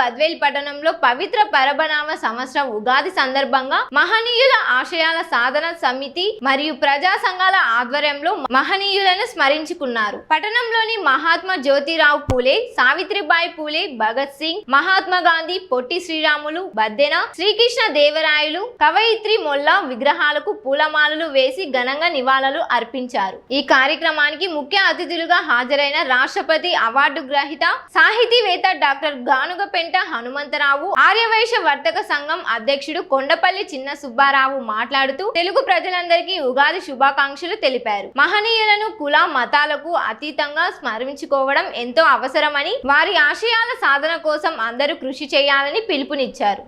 బద్వేల్ పట్టణంలో పవిత్ర పరబనామ సంవత్సరం ఉగాది సందర్భంగా మహనీయుల ఆశయాల సాధన సమితి మరియు ప్రజా సంఘాల ఆధ్వర్యంలో మహనీయులను స్మరించుకున్నారు. పట్టణంలోని మహాత్మా జ్యోతిరావు పూలే, సావిత్రిబాయి పూలే, భగత్ సింగ్, మహాత్మా గాంధీ, పొట్టి శ్రీరాములు, బద్దెన, శ్రీకృష్ణ దేవరాయలు, కవయిత్రి మొల్లా విగ్రహాలకు పూలమాలలు వేసి ఘనంగా నివాళులు అర్పించారు. ఈ కార్యక్రమానికి ముఖ్య అతిథులుగా హాజరైన రాష్ట్రపతి అవార్డు గ్రహీత సాహితీవేత్త డాక్టర్ గానుగపెంట హనుమంతరావు, ఆర్యవైశ్య వర్తక సంఘం అధ్యక్షుడు కొండపల్లి చిన్న సుబ్బారావు మాట్లాడుతూ తెలుగు ప్రజలందరికీ ఉగాది శుభాకాంక్షలు తెలిపారు. మహనీయులను కుల మతాలకు అతీతంగా స్మరించుకోవడం ఎంతో అవసరమని, వారి ఆశయాల సాధన కోసం అందరూ కృషి చేయాలని పిలుపునిచ్చారు.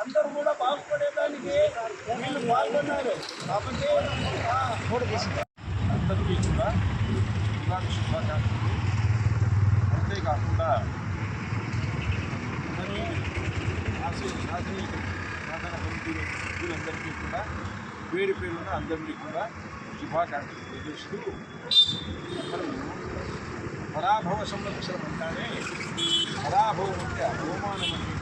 అందరూ కూడా బాగుపడేదానికి వీళ్ళు పాల్గొన్నారు కాబట్టి అందరికీ కూడా ఉగాది శుభాకాంక్షలు. అంతేకాకుండా సాధన కమిటీలందరికీ కూడా పేరు పేరున అందరినీ కూడా శుభాకాంక్షలు తెలియజేస్తూ, మనం పరాభవ సంవత్సరం అంటానే పరాభవం అంటే అవమానం అని,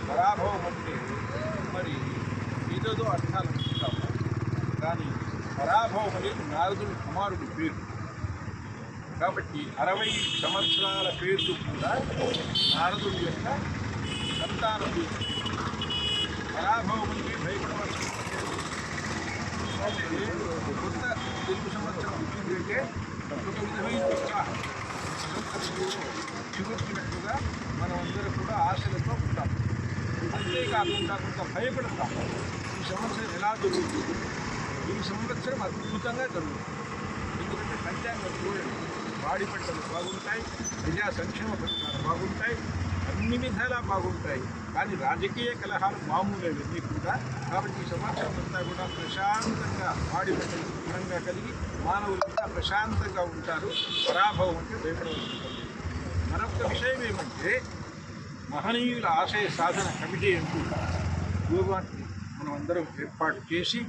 పరాభవం అంటే మరి ఏదేదో అర్థాలు అనుకుంటాము. కానీ పరాభవం అనేది నారదుని కుమారుడి పేరు కాబట్టి 60 సంవత్సరాల పేర్లు కూడా నారదుడి యొక్క సంతానం. పరాభవం అంటే భయపడవలసిన కొత్త తెలుగు సంవత్సరం వచ్చిందంటే ఒక విధమైన ఉత్సాహం చిగుర్చినట్టుగా మనం అందరూ కూడా ఆశలతో ఉంటాం. అంతేకాకుండా కొంత భయపడతాం. ఈ సంవత్సరం ఎలా జరుగుతుంది? ఈ సంవత్సరం అద్భుతంగా జరుగుతుంది. ఎందుకంటే పంచాంగం చూడండి, వాడి పంటలు బాగుంటాయి, ప్రజా సంక్షేమ పథకాలు బాగుంటాయి, అన్ని విధాలా బాగుంటాయి. కానీ రాజకీయ కలహాలు మామూలే ఇవన్నీ కూడా. కాబట్టి ఈ సంవత్సరం అంతా కూడా ప్రశాంతంగా వాడి పంటలు బలంగా కలిగి మానవులు కూడా ప్రశాంతంగా ఉంటారు. పరాభవం అంటే భయపడవలసింది. మరొక విషయం ఏమంటే మహనీయుల ఆశయ సాధన కమిటీ అంటూ యోగాన్ని మనం అందరం ఏర్పాటు చేసి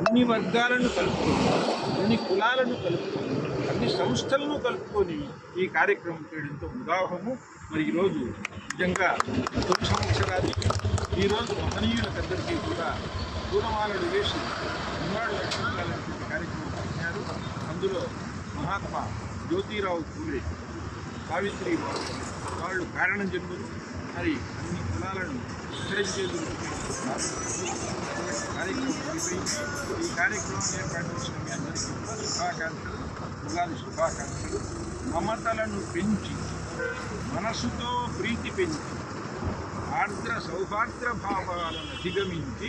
అన్ని వర్గాలను కలుపుకొని, అన్ని కులాలను కలుపుకొని, అన్ని సంస్థలను కలుపుకొని ఈ కార్యక్రమం చేయడంతో ఉదాహరణము. మరి ఈరోజు నిజంగా 9 సంవత్సరాలు ఈరోజు మహనీయులకందరికీ కూడా పూలమాలలు వేసి నివాళులు అర్పించాలనే కార్యక్రమం చేశారు. అందులో మహాత్మా జ్యోతిరావు పూలే, సావిత్రి వాళ్ళు కారణం జన్ములు. మరి అన్ని కులాలను విస్తరించేందుకు కార్యక్రమం నిర్వహించి ఈ కార్యక్రమం ఏర్పాటు చేసిన మీ అందరికీ కూడా శుభాకాంక్షలు, ఉగాది శుభాకాంక్షలు. మమతలను పెంచి, మనసుతో ప్రీతి పెంచి, ఆర్ద్ర సౌహార్ద్ర భావాలను అధిగమించి,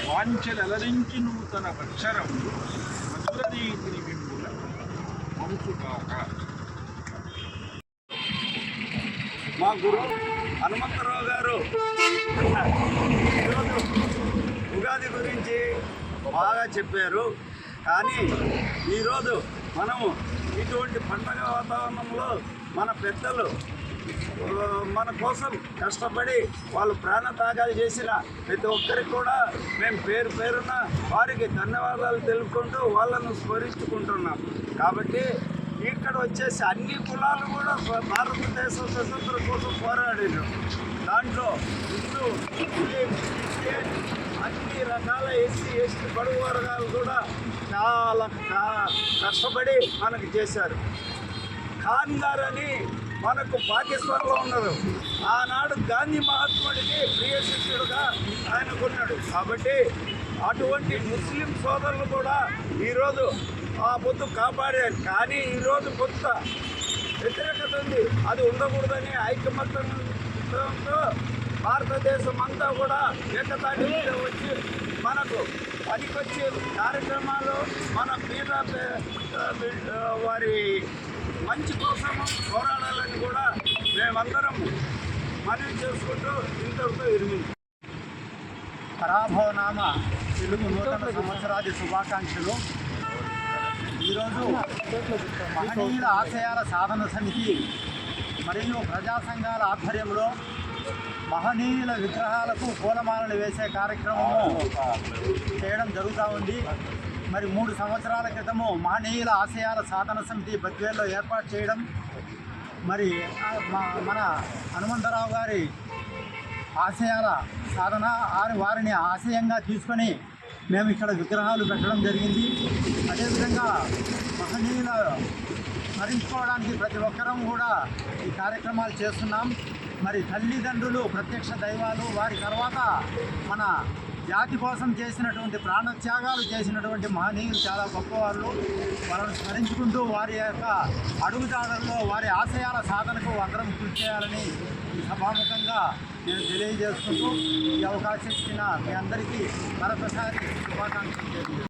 వాంఛలరించి నూతన అక్షరములు మధుర రీతిని మిమ్ముల మంచుగాక. మా గురువు హనుమంతరావు గారు ఈరోజు ఉగాది గురించి బాగా చెప్పారు. కానీ ఈరోజు మనము ఇటువంటి పండగ వాతావరణంలో మన పెద్దలు మన కోసం కష్టపడి వాళ్ళు ప్రాణత్యాగాలు చేసిన ప్రతి ఒక్కరికి కూడా మేము పేరు పేరున వారికి ధన్యవాదాలు తెలుపుకుంటూ వాళ్ళను స్మరించుకుంటున్నాం. కాబట్టి ఇక్కడ వచ్చేసి అన్ని కులాలు కూడా భారతదేశ స్వతంత్రం కోసం పోరాడారు. దాంట్లో హిందూ, ముస్లిం, క్రిస్టియన్ అన్ని రకాల ఎస్సీ బడుగు వర్గాలు కూడా చాలా కష్టపడి మనకు చేశారు. ఖాన్ గారని మనకు పాకిస్తాన్లో ఉన్నారు. ఆనాడు గాంధీ మహాత్ముడికి ప్రియ శిష్యుడుగా ఆయన కొన్నాడు. కాబట్టి అటువంటి ముస్లిం సోదరులు కూడా ఈరోజు ఆ పొద్దు కాపాడారు. కానీ ఈరోజు కొంత వ్యతిరేకత ఉంది, అది ఉండకూడదని ఐకమత్యంతో భారతదేశం అంతా కూడా ఏకతాటి మీద వచ్చి మనకు పనికొచ్చే కార్యక్రమాలు మన పేద వారి మంచి కోసం పోరాడాలని కూడా మేమందరం మనవి చేసుకుంటూ ఇంతటితో ఇరిగింది. పరాభవనామ తెలుగు నూతన సంవత్సరాది శుభాకాంక్షలు. ఈరోజు మహనీయుల ఆశయాల సాధన సమితి మరియు ప్రజా సంఘాల ఆధ్వర్యంలో మహనీయుల విగ్రహాలకు పూలమాలలు వేసే కార్యక్రమము చేయడం జరుగుతూ ఉంది. మరి 3 సంవత్సరాల క్రితము మహనీయుల ఆశయాల సాధన సమితి బద్వేల్లో ఏర్పాటు చేయడం, మరి మన హనుమంతరావు గారి ఆశయాల సాధన వారిని ఆశయంగా తీసుకొని మేము ఇక్కడ విగ్రహాలు పెట్టడం జరిగింది. అదేవిధంగా మహనీయుల స్మరించుకోవడానికి ప్రతి ఒక్కరం కూడా ఈ కార్యక్రమాలు చేస్తున్నాం. మరి తల్లిదండ్రులు ప్రత్యక్ష దైవాలు, వారి తర్వాత మన జాతి కోసం చేసినటువంటి ప్రాణత్యాగాలు చేసినటువంటి మహనీయులు చాలా గొప్పవాళ్ళు. వాళ్ళని స్మరించుకుంటూ వారి యొక్క అడుగుజాడల్లో వారి ఆశయాల సాధనకు అందరం కృషి చేయాలని ఈ సభాముఖంగా నేను తెలియజేసుకుంటూ ఈ అవకాశం ఇచ్చిన మీ అందరికీ మరొకసారి శుభాకాంక్షలు తెలియజేస్తున్నాను.